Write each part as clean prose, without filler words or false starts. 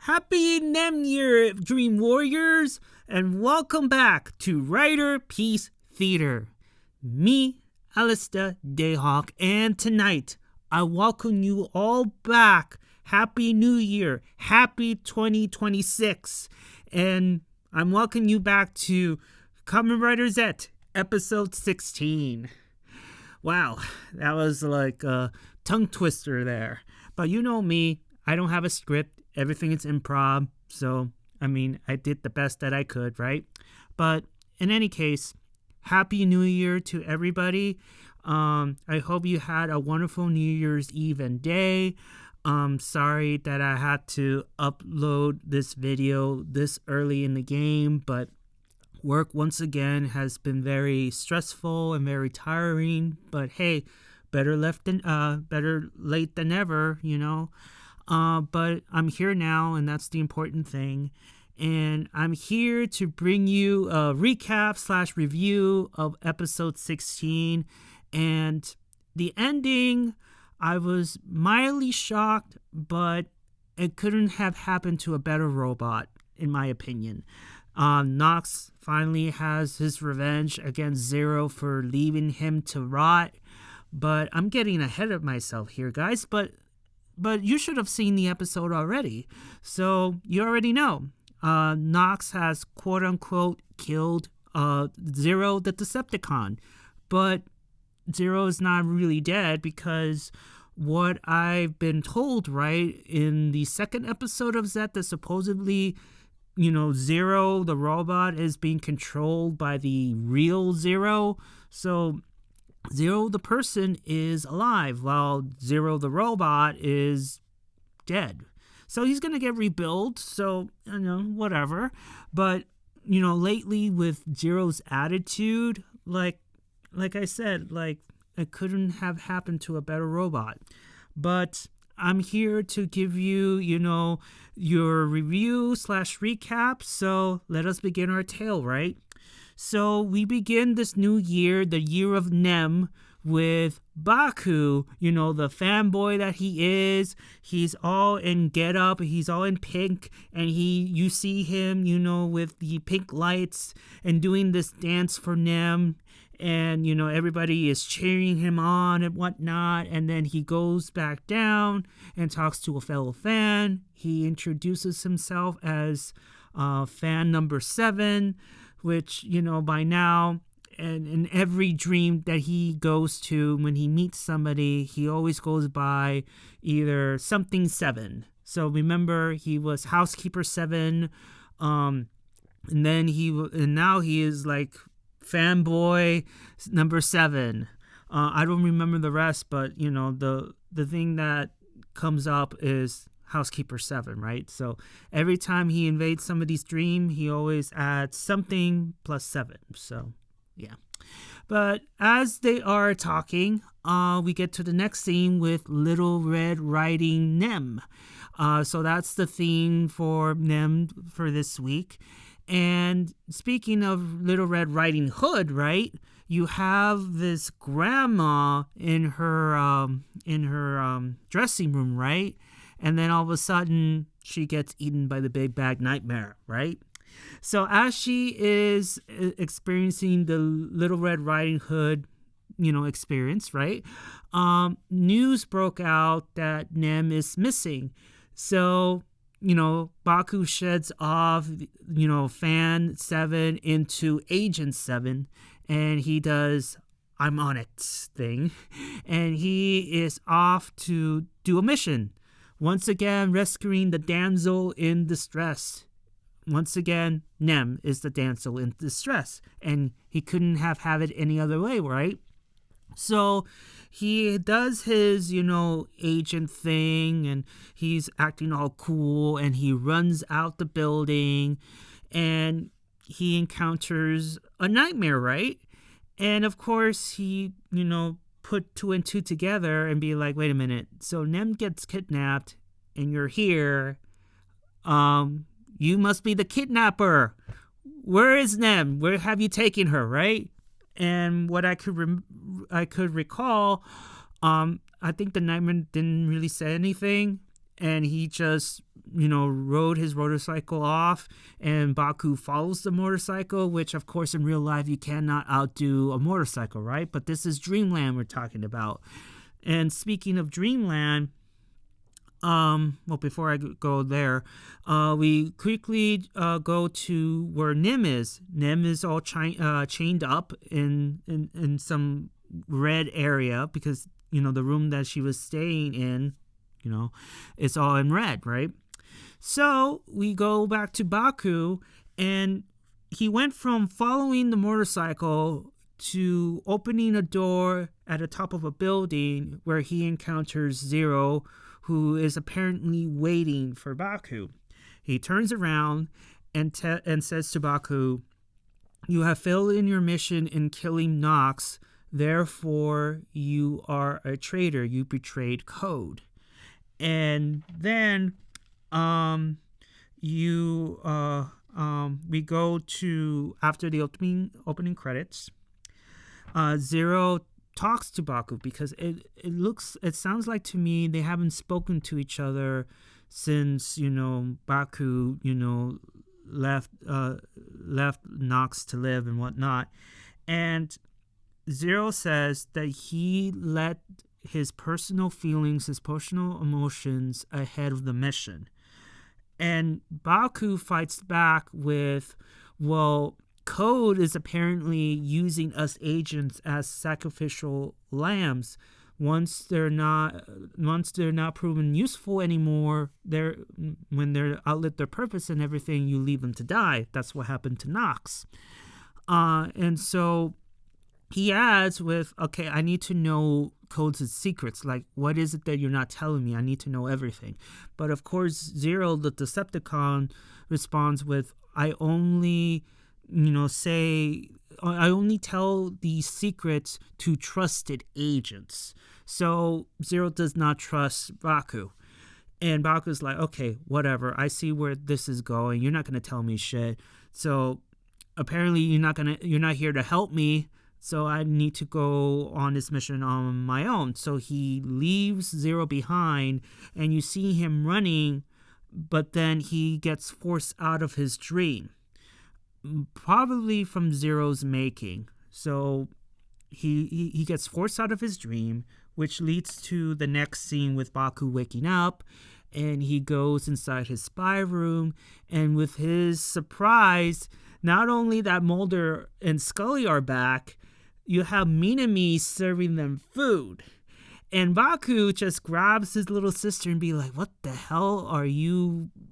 Happy Nem Year, Dream Warriors, and welcome back to Riderpiece Theater. Me, Alistair Dayhawk, and tonight I welcome you all back. Happy New Year, happy 2026, and I'm welcoming you back to Kamen Rider Zeztz, episode 16. Wow, that was like a tongue twister there. But you know me, I don't have a script. Everything is improv. So, I did the best that I could, right? But in any case, Happy New Year to everybody. I hope you had a wonderful New Year's Eve and day. Sorry that I had to upload this video this early in the game, but work once again has been very stressful and very tiring. But hey, better late than never, you know. But I'm here now, and that's the important thing. And I'm here to bring you a recap / review of episode 16. And the ending, I was mildly shocked, but it couldn't have happened to a better robot, in my opinion. Nox finally has his revenge against Zero for leaving him to rot. But I'm getting ahead of myself here, guys. But you should have seen the episode already. So you already know. Nox has quote-unquote killed Zero the Decepticon. But Zero is not really dead because what I've been told, right, in the second episode of Zeztz that supposedly, Zero, the robot, is being controlled by the real Zero. So Zero, the person, is alive, while Zero, the robot, is dead. So he's going to get rebuilt, so, whatever. But, lately with Zero's attitude, like I said, it couldn't have happened to a better robot. But I'm here to give you, your review / recap. So let us begin our tale, right? So we begin this new year, the year of Nem, with Baku, the fanboy that he is. He's all in getup, he's all in pink, and you see him, with the pink lights and doing this dance for Nem. And, everybody is cheering him on and whatnot. And then he goes back down and talks to a fellow fan. He introduces himself as fan number 7, which, by now, and in every dream that he goes to, when he meets somebody, he always goes by either something 7. So remember, he was housekeeper 7. And now he is like fanboy number 7. I don't remember the rest, but the thing that comes up is housekeeper 7, right? So every time he invades somebody's dream, he always adds something plus 7. So yeah. But as they are talking, we get to the next scene with Little Red Riding Nem. So that's the theme for Nem for this week. And speaking of Little Red Riding Hood, right? You have this grandma in her dressing room, right? And then all of a sudden, she gets eaten by the big bad nightmare, right? So as she is experiencing the Little Red Riding Hood, experience, right? News broke out that Nem is missing. So, Baku sheds off, Fan 7 into Agent 7, and he does I'm on it thing, and he is off to do a mission. Once again, rescuing the damsel in distress. Once again, Nem is the damsel in distress, and he couldn't have it any other way, right? So he does his, agent thing, and he's acting all cool, and he runs out the building, and he encounters a nightmare, right? And of course, he, put 2 and 2 together and be like, wait a minute, so Nem gets kidnapped, and you're here. You must be the kidnapper. Where is Nem? Where have you taken her, right? And what I could recall, I think the nightmare didn't really say anything, and he just rode his motorcycle off, and Baku follows the motorcycle, which of course in real life you cannot outdo a motorcycle, right? But this is Dreamland we're talking about. And speaking of Dreamland, before I go there, we quickly go to where Nem is. Nem is all chained up in some red area because, the room that she was staying in, it's all in red, right? So we go back to Baku, and he went from following the motorcycle to opening a door at the top of a building where he encounters Zero, who is apparently waiting for Baku. He turns around and says to Baku, "You have failed in your mission in killing Nox, therefore you are a traitor. You betrayed code." And then we go to, after the opening credits, Zero talks to Baku because it sounds like to me they haven't spoken to each other since Baku left Nox to live and whatnot. And Zero says that he let his personal feelings, his personal emotions ahead of the mission. And Baku fights back with, well, Code is apparently using us agents as sacrificial lambs. Once they're not proven useful anymore, when they're outlived their purpose and everything, you leave them to die. That's what happened to Nox. And so he adds with, okay, I need to know Code's secrets. Like, what is it that you're not telling me? I need to know everything. But of course, Zero, the Decepticon, responds with, I only tell these secrets to trusted agents. So Zero does not trust Baku. And Baku's like, okay, whatever. I see where this is going. You're not going to tell me shit. So apparently you're not here to help me. So I need to go on this mission on my own. So he leaves Zero behind, and you see him running, but then he gets forced out of his dream. Probably from Zero's making. So he gets forced out of his dream, which leads to the next scene with Baku waking up, and he goes inside his spy room, and with his surprise, not only that Mulder and Scully are back, you have Minami serving them food. And Baku just grabs his little sister and be like, what the hell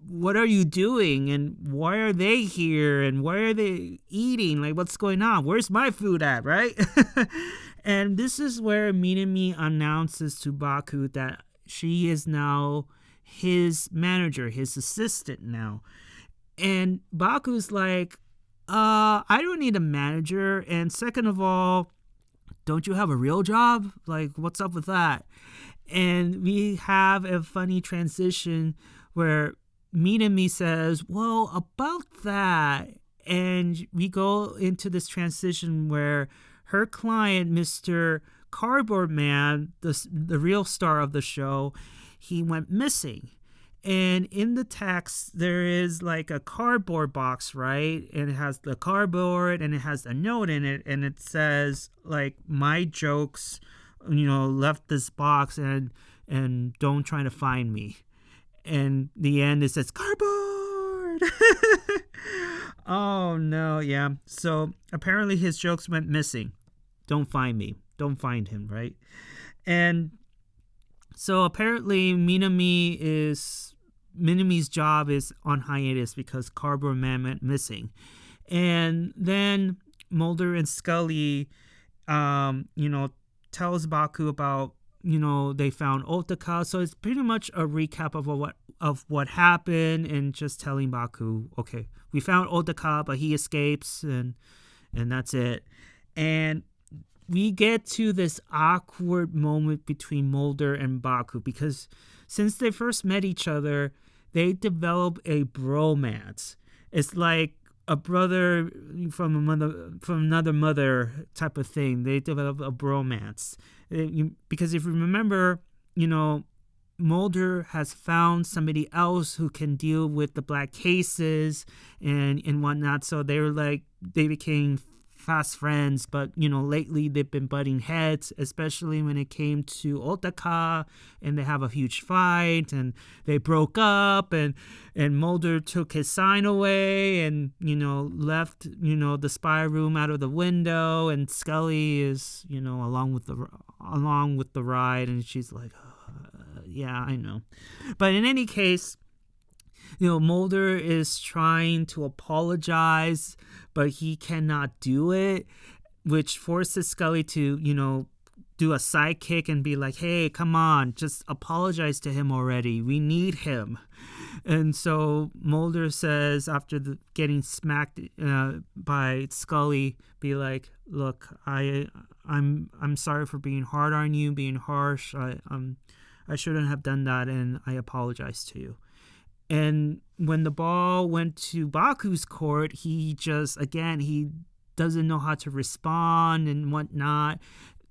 what are you doing? And why are they here? And why are they eating? Like, what's going on? Where's my food at, right? And this is where Minami announces to Baku that she is now his manager, his assistant now. And Baku's like, I don't need a manager. And second of all, don't you have a real job? Like, what's up with that? And we have a funny transition where Minami says, well, about that. And we go into this transition where her client, Mr. Cardboard Man, the real star of the show, he went missing. And in the text, there is like a cardboard box, right? And it has the cardboard and it has a note in it. And it says, like, my jokes, left this box and don't try to find me. And the end, it says, cardboard! Oh, no, yeah. So apparently his jokes went missing. Don't find me. Don't find him, right? And so apparently Minami's job is on hiatus because Cardboard Man went missing. And then Mulder and Scully, tells Baku about, they found Otaka. So it's pretty much a recap of what happened and just telling Baku, okay, we found Otaka, but he escapes and that's it. And we get to this awkward moment between Mulder and Baku because since they first met each other, they develop a bromance. It's like a brother from another mother type of thing. They develop a bromance. Because if you remember, Mulder has found somebody else who can deal with the black cases and whatnot. So they became fast friends, but lately they've been butting heads, especially when it came to Otaka, and they have a huge fight, and they broke up, and Mulder took his sign away and left the spy room out of the window, and Scully is along with the ride, and she's like, yeah, I know. But in any case, Mulder is trying to apologize, but he cannot do it, which forces Scully to, do a sidekick and be like, hey, come on, just apologize to him already. We need him. And so Mulder says, after getting smacked by Scully, be like, look, I'm sorry for being hard on you, being harsh. I shouldn't have done that, and I apologize to you. And when the ball went to Baku's court, he doesn't know how to respond and whatnot.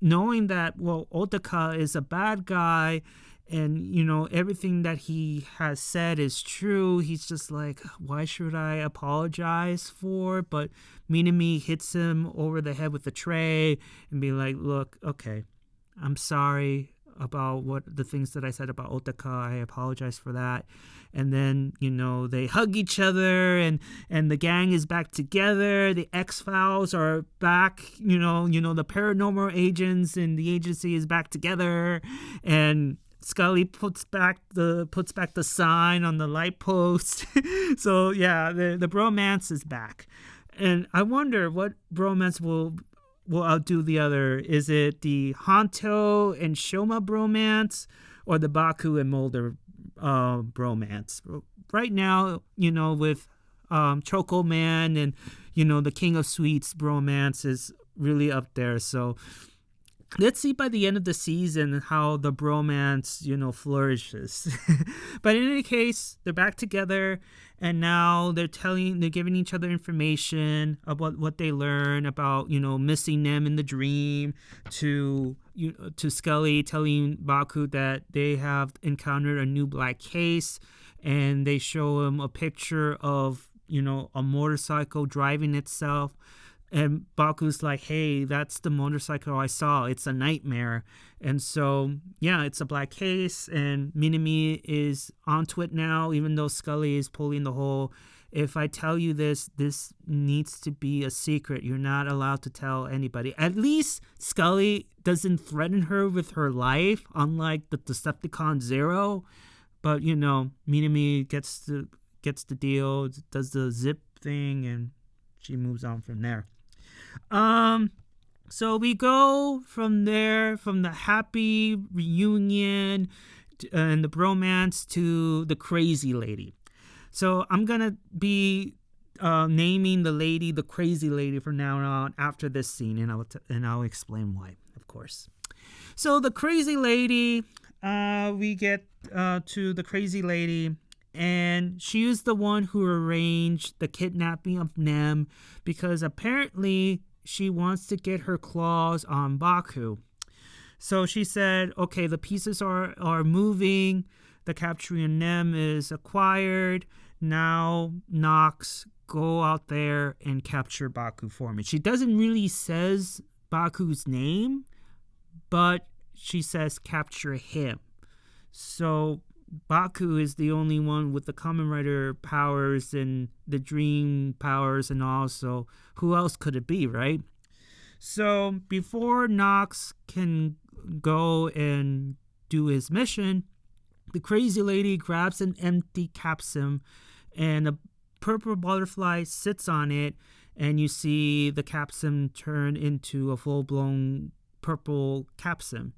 Knowing that, Otaka is a bad guy and, everything that he has said is true, he's just like, why should I apologize for? But Minami hits him over the head with a tray and be like, look, okay, I'm sorry about the things that I said about Otaka. I apologize for that. And then, they hug each other and the gang is back together. The X-Files are back, the paranormal agents and the agency is back together. And Scully puts back the sign on the light post. So yeah, the bromance is back. And I wonder what bromance will outdo the other. Is it the Hanto and Shoma bromance or the Baku and Mulder bromance? Right now, with Choco Man and, the King of Sweets bromance is really up there. So let's see by the end of the season how the bromance, flourishes. But in any case, they're back together, and now they're giving each other information about what they learn about, missing Nem in the dream, to Scully telling Baku that they have encountered a new black case, and they show him a picture of, a motorcycle driving itself. And Baku's like, hey, that's the motorcycle I saw. It's a nightmare. And so, yeah, it's a black case. And Minami is onto it now, even though Scully is pulling the whole, if I tell you this needs to be a secret. You're not allowed to tell anybody. At least Scully doesn't threaten her with her life, unlike the Decepticon Zero. But, Minami gets the deal, does the zip thing, and she moves on from there. So we go from there, from the happy reunion and the bromance to the crazy lady. So I'm gonna be naming the lady the crazy lady from now on after this scene, and I'll explain why, of course. So the crazy lady, we get to the crazy lady. And she is the one who arranged the kidnapping of Nem, because apparently she wants to get her claws on Baku. So she said, okay, the pieces are moving. The capturing Nem is acquired. Now, Nox, go out there and capture Baku for me. She doesn't really says Baku's name, but she says capture him. So Baku is the only one with the Kamen Rider powers and the dream powers and all, so who else could it be, right? So before Nox can go and do his mission, the crazy lady grabs an empty capsule and a purple butterfly sits on it, and you see the capsule turn into a full-blown purple capsule,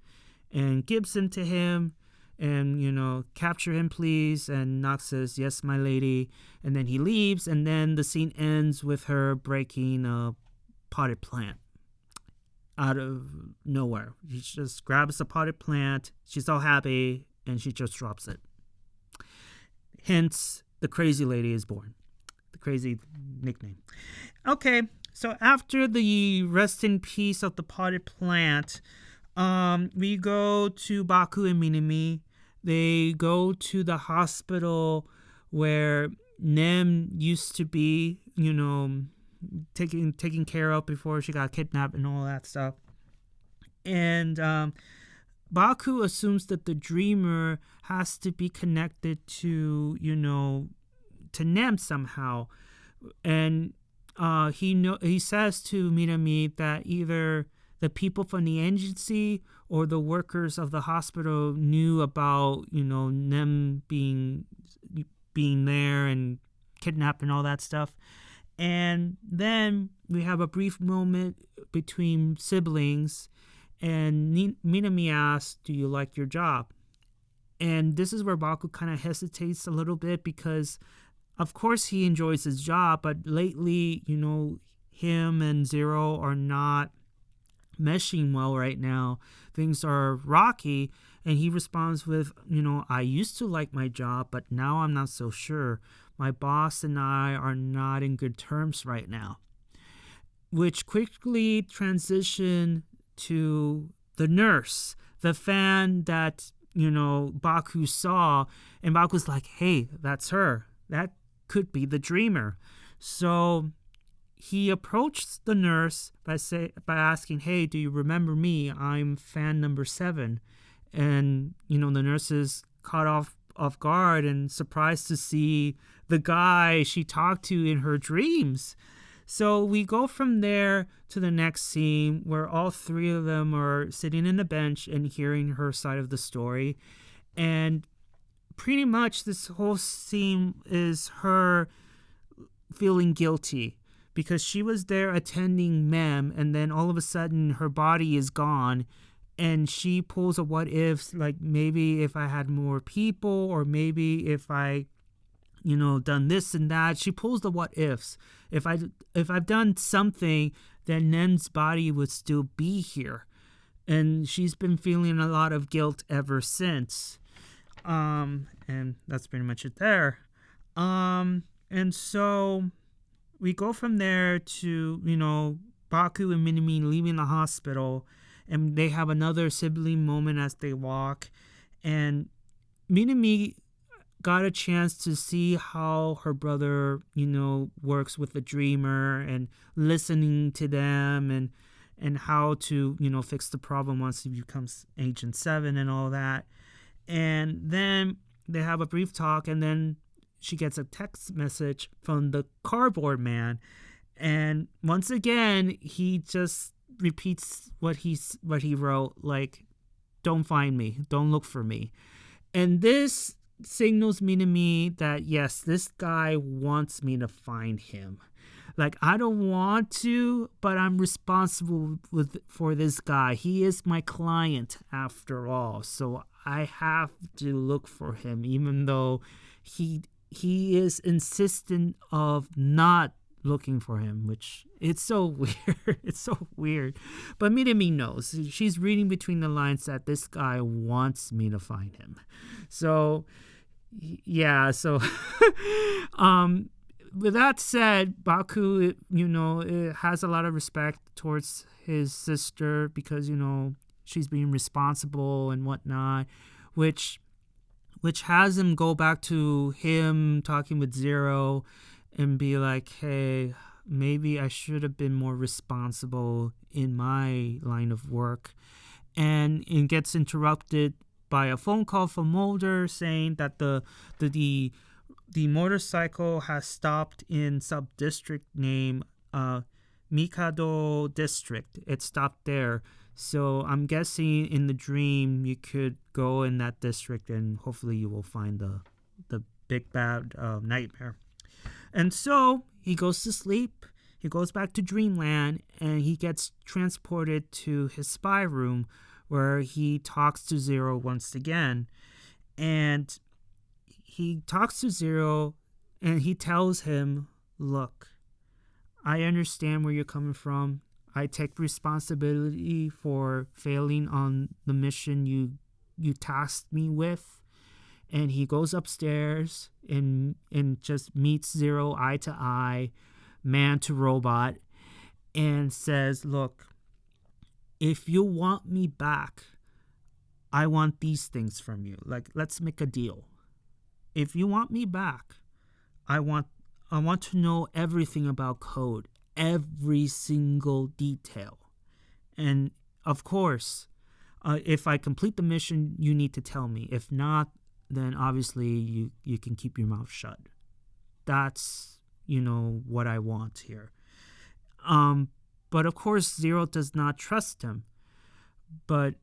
and gives him to him. And, capture him, please. And Nox says, yes, my lady. And then he leaves. And then the scene ends with her breaking a potted plant out of nowhere. She just grabs a potted plant. She's all happy. And she just drops it. Hence, the crazy lady is born. The crazy nickname. Okay. So after the rest in peace of the potted plant, we go to Baku and Minami. they go to the hospital where Nem used to be, taken care of before she got kidnapped and all that stuff. And Baku assumes that the dreamer has to be connected to, to Nem somehow. And he says to Minami that either the people from the agency or the workers of the hospital knew about, Nem being there and kidnapped and all that stuff. And then we have a brief moment between siblings, and Minami asks, "Do you like your job?" And this is where Baku kind of hesitates a little bit because, of course, he enjoys his job, but lately, him and Zero are not meshing well right now. Things are rocky, and he responds with, "I used to like my job, but now I'm not so sure. My boss and I are not in good terms right now." Which quickly transitioned to the nurse, the fan that, Baku saw, and Baku's like, "Hey, that's her. That could be the dreamer." So he approached the nurse by asking, "Hey, do you remember me? I'm fan number 7." And, the nurse is caught off guard and surprised to see the guy she talked to in her dreams. So we go from there to the next scene where all three of them are sitting in a bench and hearing her side of the story. And pretty much this whole scene is her feeling guilty because she was there attending Mem, and then all of a sudden her body is gone. And she pulls a what if, like maybe if I had more people, or maybe if I, done this and that. She pulls the what ifs. If I've done something, then Nem's body would still be here. And she's been feeling a lot of guilt ever since. And that's pretty much it there. And so we go from there to, Baku and Minami leaving the hospital. And they have another sibling moment as they walk. And Minami got a chance to see how her brother, works with the dreamer and listening to them and how to, fix the problem once he becomes Agent 7 and all that. And then they have a brief talk, and then she gets a text message from the cardboard man. And once again, he just repeats what he wrote, like, "Don't find me, don't look for me." And this signals me to me that yes, this guy wants me to find him. Like, I don't want to, but I'm responsible for this guy. He is my client after all, so I have to look for him, even though he is insistent of not looking for him, which it's so weird. It's so weird. But Minami knows. She's reading between the lines that this guy wants me to find him. So, yeah. So, with that said, Baku, has a lot of respect towards his sister because, she's being responsible and whatnot, which has him go back to him talking with Zero and be like, "Hey, maybe I should have been more responsible in my line of work." And it gets interrupted by a phone call from Mulder saying that the motorcycle has stopped in sub-district name Mikado District. It stopped there. So I'm guessing in the dream you could go in that district and hopefully you will find the big bad nightmare. And so he goes to sleep. He goes back to dreamland and he gets transported to his spy room where he talks to Zero once again. And he talks to Zero and he tells him, "Look, I understand where you're coming from. I take responsibility for failing on the mission you tasked me with." And he goes upstairs and just meets Zero eye to eye, man to robot, and says, "Look, if you want me back, I want these things from you. Like, let's make a deal. If you want me back, I want to know everything about code, every single detail. And of course, if I complete the mission, you need to tell me. If not, then obviously you can keep your mouth shut. That's, what I want here. But of course, Zero does not trust him. But,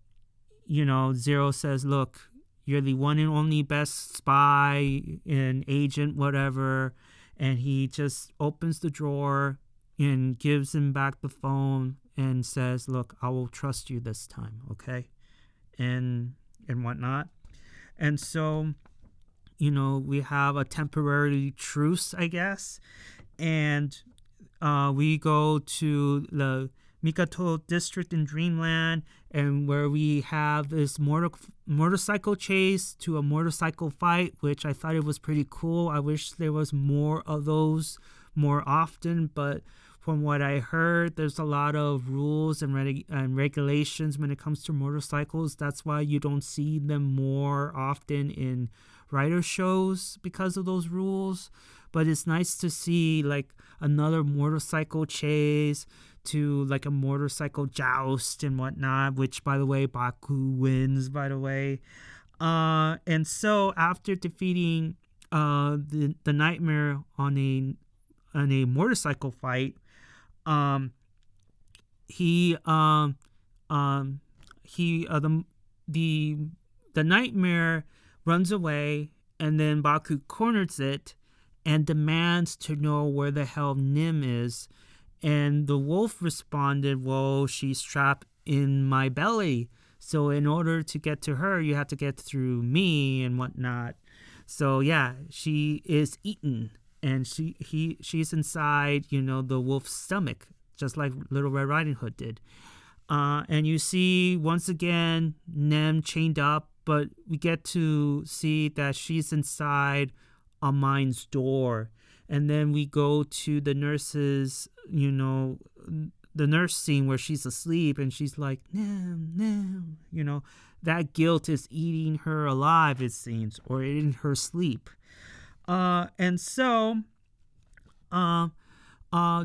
Zero says, look, you're the one and only best spy and agent, whatever. And he just opens the drawer and gives him back the phone and says, look, I will trust you this time, okay? And whatnot. And so, we have a temporary truce, I guess. And we go to the Mikato district in Dreamland, and where we have this motorcycle chase to a motorcycle fight, which I thought it was pretty cool. I wish there was more of those more often, but from what I heard, there's a lot of rules and regulations when it comes to motorcycles. That's why you don't see them more often in rider shows because of those rules. But it's nice to see like another motorcycle chase to like a motorcycle joust and whatnot, which, by the way, Baku wins, by the way. And so after defeating the Nightmare on a motorcycle fight, the Nightmare runs away, and then Baku corners it and demands to know where the hell Nem is. And the wolf responded, well, she's trapped in my belly. So in order to get to her, you have to get through me and whatnot. So yeah, she is eaten. And she's inside, the wolf's stomach, just like Little Red Riding Hood did. And you see, once again, Nem chained up, but we get to see that she's inside a mine's door. And then we go to the nurse's, the nurse scene where she's asleep, and she's like, Nem, that guilt is eating her alive, it seems, or in her sleep. And so,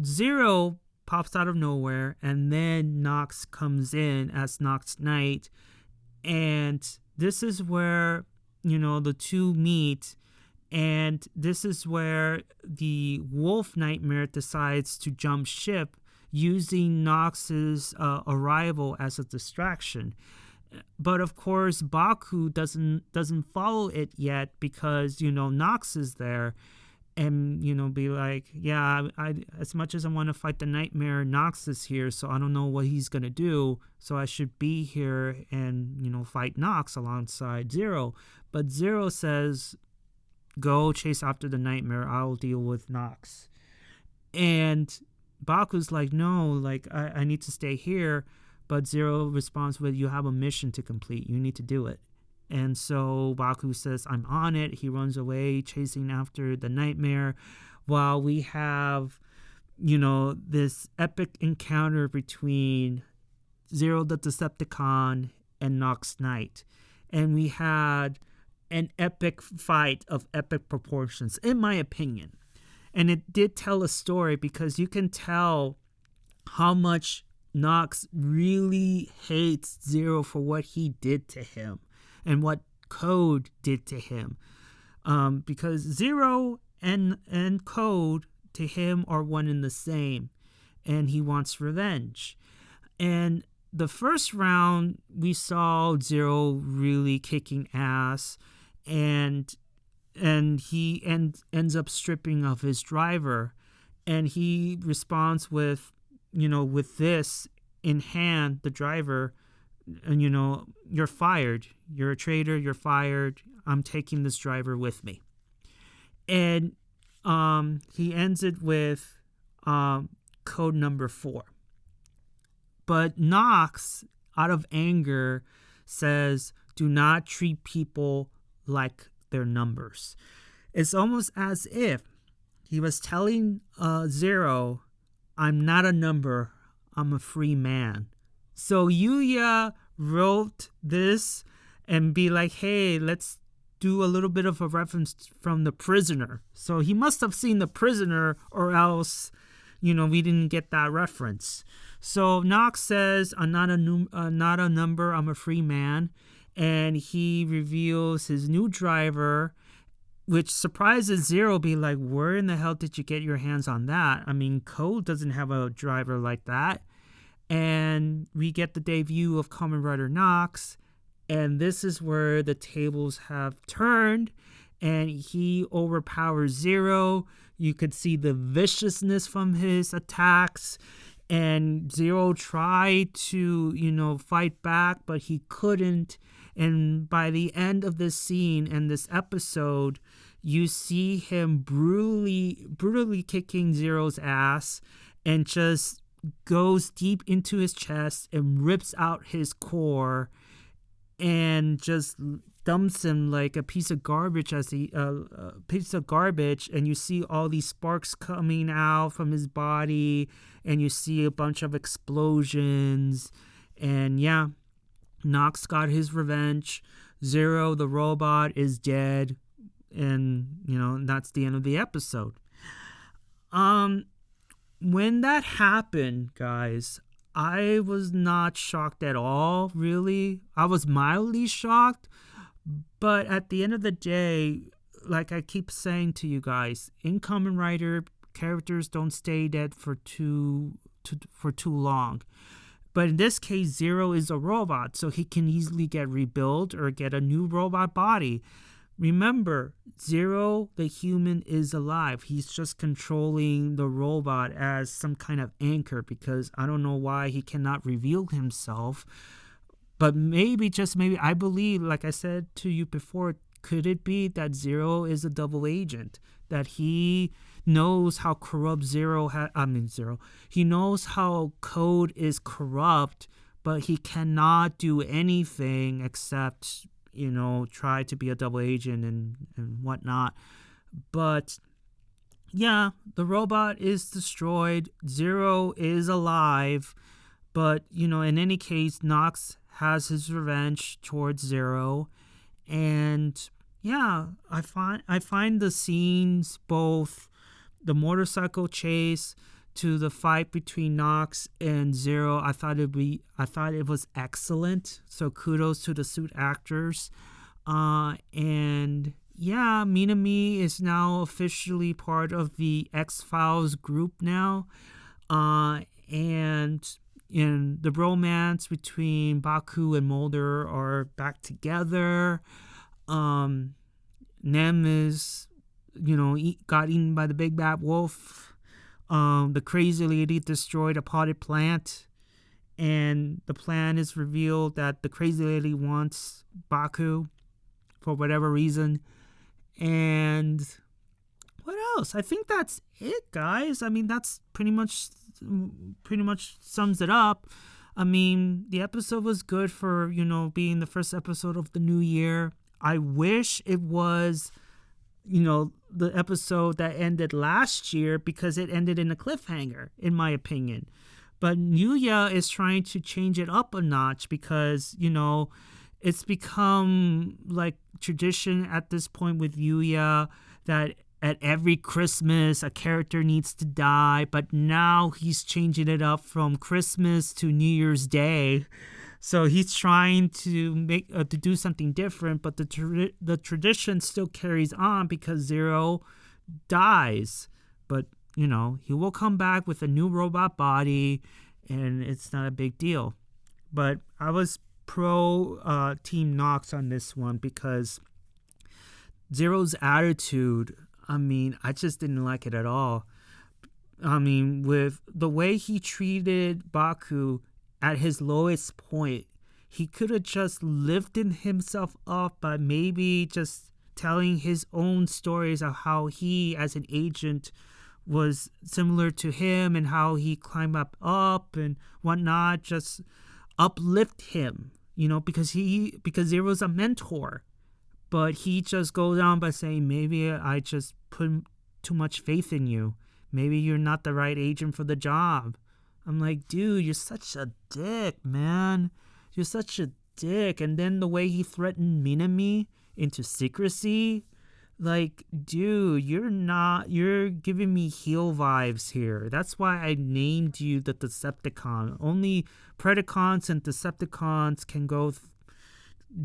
Zero pops out of nowhere, and then Nox comes in as Nox Knight, and this is where, the two meet, and this is where the Wolf Nightmare decides to jump ship using Nox's arrival as a distraction. But of course, Baku doesn't follow it yet because, Nox is there, and, be like, yeah, I as much as I want to fight the Nightmare, Nox is here, so I don't know what he's going to do, so I should be here and, fight Nox alongside Zero. But Zero says, go chase after the Nightmare, I'll deal with Nox. And Baku's like, no, like, I need to stay here. But Zero responds with, you have a mission to complete. You need to do it. And so Baku says, I'm on it. He runs away, chasing after the Nightmare, while we have, this epic encounter between Zero the Decepticon and Nox Knight. And we had an epic fight of epic proportions, in my opinion. And it did tell a story, because you can tell how much Nox really hates Zero for what he did to him and what Code did to him. Because Zero and Code to him are one and the same, and he wants revenge. And the first round, we saw Zero really kicking ass, and he ends up stripping of his driver, and he responds with, with this in hand, the driver, and, you're fired. You're a traitor. You're fired. I'm taking this driver with me. And he ends it with code number 4. But Nox, out of anger, says, do not treat people like their numbers. It's almost as if he was telling Zero, I'm not a number, I'm a free man. So Yuya wrote this and be like, hey, let's do a little bit of a reference from The Prisoner. So he must have seen The Prisoner, or else, we didn't get that reference. So Nox says, I'm not a number, I'm a free man. And he reveals his new driver, which surprises Zero, be like, where in the hell did you get your hands on that? I mean, Code doesn't have a driver like that. And we get the debut of Kamen Rider Nox. And this is where the tables have turned. And he overpowers Zero. You could see the viciousness from his attacks. And Zero tried to, fight back, but he couldn't. And by the end of this scene and this episode, you see him brutally kicking Zero's ass and just goes deep into his chest and rips out his core and just dumps him like a piece of garbage and you see all these sparks coming out from his body, and you see a bunch of explosions, and yeah, Nox got his revenge. Zero, the robot, is dead, and that's the end of the episode. When that happened, guys, I was not shocked at all, really. I was mildly shocked, but at the end of the day, like I keep saying to you guys, in Kamen Rider, characters don't stay dead for too long. But in this case, Zero is a robot, so he can easily get rebuilt or get a new robot body. Remember, Zero, the human, is alive. He's just controlling the robot as some kind of anchor, because I don't know why he cannot reveal himself. But maybe, just maybe, I believe, like I said to you before, could it be that Zero is a double agent? That he knows how corrupt he knows how Code is corrupt, but he cannot do anything except, try to be a double agent and whatnot. But yeah, the robot is destroyed. Zero is alive. But, in any case, Nox has his revenge towards Zero. And yeah, I find the scenes, both the motorcycle chase to the fight between Nox and Zero, I thought it was excellent. So kudos to the suit actors. And yeah, Minami is now officially part of the X-Files group now. And in the romance between Baku and Mulder are back together. Nem is, got eaten by the big bad wolf. The crazy lady destroyed a potted plant, and the plan is revealed that the crazy lady wants Baku for whatever reason. And what else? I think that's it, guys. I mean, that's pretty much sums it up. I mean, the episode was good for, being the first episode of the new year. I wish it was, the episode that ended last year, because it ended in a cliffhanger, in my opinion. But New Year is trying to change it up a notch because, it's become like tradition at this point with Yuya that at every Christmas a character needs to die, but now he's changing it up from Christmas to New Year's Day. So he's trying to make to do something different, but the tradition still carries on because Zero dies. But, he will come back with a new robot body, and it's not a big deal. But I was pro Team Nox on this one because Zero's attitude, I just didn't like it at all. With the way he treated Baku at his lowest point, he could have just lifted himself up by maybe just telling his own stories of how he, as an agent, was similar to him and how he climbed up and whatnot. Just uplift him, because Zero's a mentor. But he just goes on by saying, maybe I just put too much faith in you. Maybe you're not the right agent for the job. I'm like, dude, you're such a dick, man. You're such a dick. And then the way he threatened Minami into secrecy, like, dude, you're giving me heel vibes here. That's why I named you the Decepticon. Only Predacons and Decepticons can go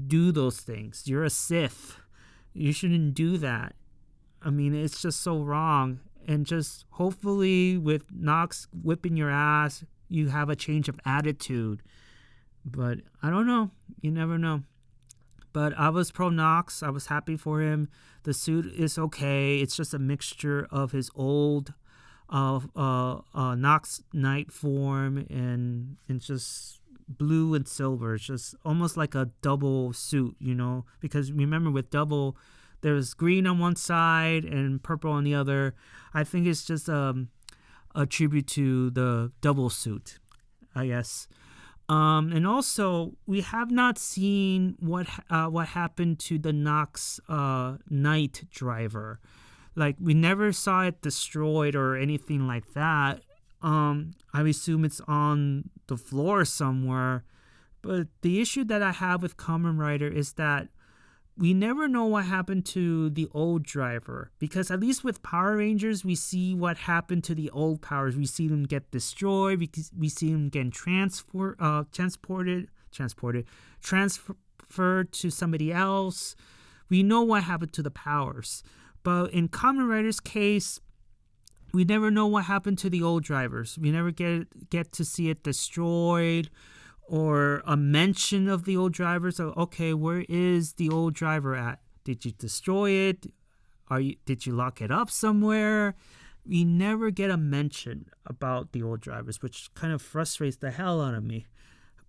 do those things. You're a Sith. You shouldn't do that. I mean, it's just so wrong. And just hopefully with Nox whipping your ass, you have a change of attitude. But I don't know. You never know. But I was pro Nox. I was happy for him. The suit is okay. It's just a mixture of his old Nox Knight form and just blue and silver. It's just almost like a double suit, you know? Because remember, with double, there's green on one side and purple on the other. I think it's just a tribute to the double suit, I guess. And also, we have not seen what happened to the Nox Knight driver. Like, we never saw it destroyed or anything like that. I assume it's on the floor somewhere. But the issue that I have with Kamen Rider is that we never know what happened to the old driver, because at least with Power Rangers, we see what happened to the old powers. We see them get destroyed. We see them get transferred to somebody else. We know what happened to the powers. But in Kamen Rider's case, we never know what happened to the old drivers. We never get to see it destroyed, or a mention of the old driver. So, okay, where is the old driver at? Did you destroy it? Did you lock it up somewhere? We never get a mention about the old drivers, which kind of frustrates the hell out of me.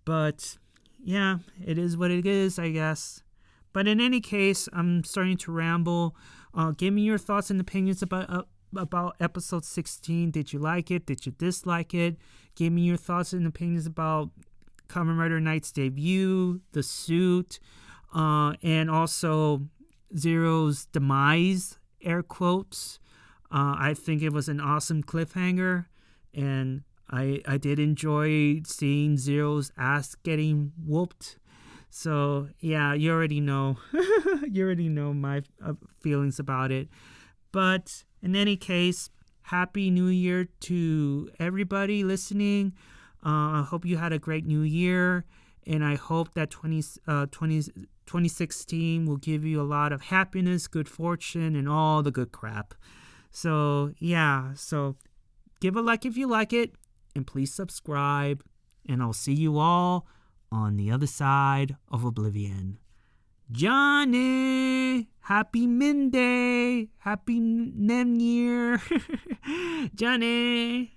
But yeah, it is what it is, I guess. But in any case, I'm starting to ramble. Give me your thoughts and opinions about episode 16. Did you like it? Did you dislike it? Give me your thoughts and opinions about Kamen Rider Knight's debut, the suit, and also Zero's demise, air quotes. I think it was an awesome cliffhanger, and I did enjoy seeing Zero's ass getting whooped. So yeah, you already know. You already know my feelings about it. But in any case, Happy New Year to everybody listening. I hope you had a great new year, and I hope that 2016 will give you a lot of happiness, good fortune, and all the good crap. So, yeah, so give a like if you like it, and please subscribe, and I'll see you all on the other side of Oblivion. Johnny! Happy Min Day! Happy Nem Year! Johnny!